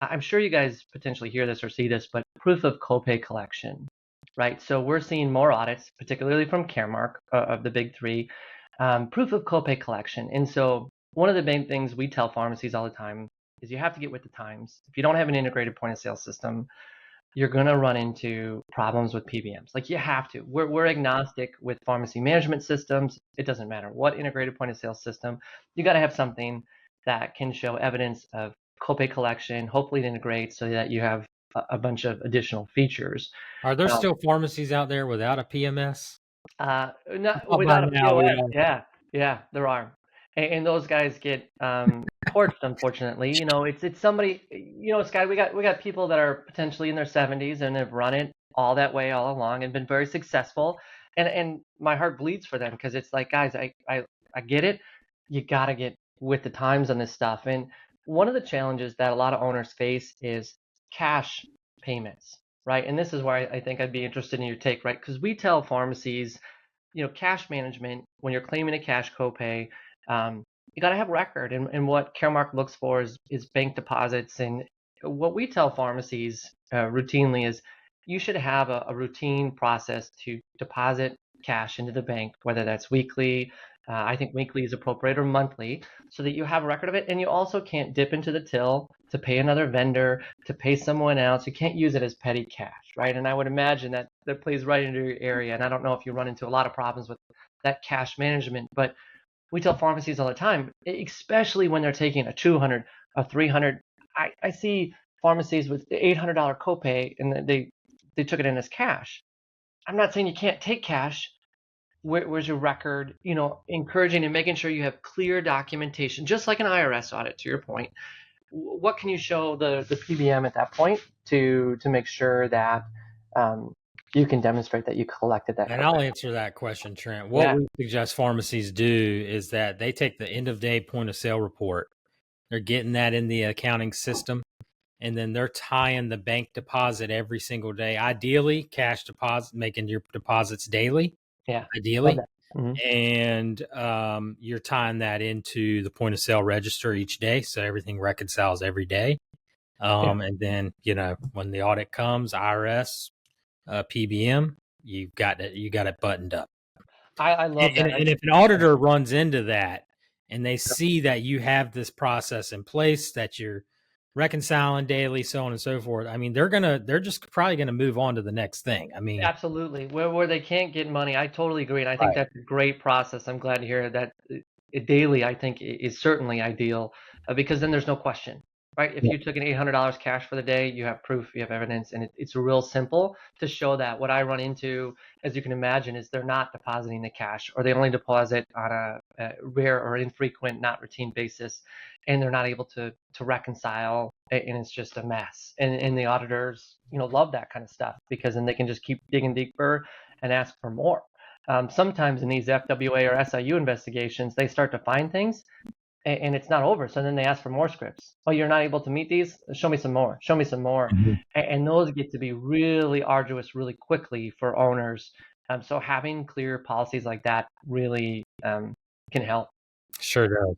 I'm sure you guys potentially hear this or see this, but proof of copay collection, right? So we're seeing more audits, particularly from Caremark of the big three, proof of copay collection. And so one of the main things we tell pharmacies all the time is you have to get with the times. If you don't have an integrated point of sale system, you're going to run into problems with PBMs. Like you have to. We're agnostic with pharmacy management systems. It doesn't matter what integrated point of sale system. You got to have something that can show evidence of copay collection. Hopefully it integrates so that you have a bunch of additional features. Are there Um, still pharmacies out there without a PMS? Not Thought by without a now we POS. all. Yeah, there are. And those guys get torched, unfortunately. It's somebody, Scott, we got people that are potentially in their 70s and have run it all that way all along and been very successful. And my heart bleeds for them because it's like, guys, I get it. You gotta get with the times on this stuff. And one of the challenges that a lot of owners face is cash payments, right? And this is where I think I'd be interested in your take, right? Because we tell pharmacies, cash management, when you're claiming a cash copay, you got to have record. And what Caremark looks for is bank deposits. And what we tell pharmacies routinely is you should have a routine process to deposit cash into the bank, whether that's weekly. I think weekly is appropriate, or monthly, so that you have a record of it. And you also can't dip into the till to pay another vendor, to pay someone else. You can't use it as petty cash, right? And I would imagine that plays right into your area. And I don't know if you run into a lot of problems with that cash management, but we tell pharmacies all the time, especially when they're taking a 200, a 300. I see pharmacies with the $800 copay and they took it in as cash. I'm not saying you can't take cash. Where's your record? Encouraging and making sure you have clear documentation, just like an IRS audit, to your point. What can you show the PBM at that point to make sure that um, you can demonstrate that you collected that And copay? I'll answer that question, Trent. What Yeah, we suggest pharmacies do is that they take the end of day point of sale report. They're getting that in the accounting system, and then they're tying the bank deposit every single day. Ideally, cash deposit, making your deposits daily, yeah, love ideally. that. Hmm. And you're tying that into the point of sale register each day. So everything reconciles every day. Yeah, And then, when the audit comes, IRS, PBM, you got it buttoned up. I love that. And if an auditor runs into that and they see that you have this process in place, that you're reconciling daily, so on and so forth, I mean, they're just probably gonna move on to the next thing. I mean, Absolutely. Where they can't get money, I totally agree, and I think right. that's a great process. I'm glad to hear that daily, I think, is certainly ideal because then there's no question, right? If Yeah. you took an $800 cash for the day, you have proof, you have evidence, and it's real simple to show that. What I run into, as you can imagine, is they're not depositing the cash, or they only deposit on a rare or infrequent, not routine basis, and they're not able to reconcile, and it's just a mess. And the auditors, love that kind of stuff because then they can just keep digging deeper and ask for more. Sometimes in these FWA or SIU investigations, they start to find things and it's not over. So then they ask for more scripts. Oh, you're not able to meet these? Show me some more. Show me some more. Mhm. And those get to be really arduous really quickly for owners. So having clear policies like that really can help. Sure does.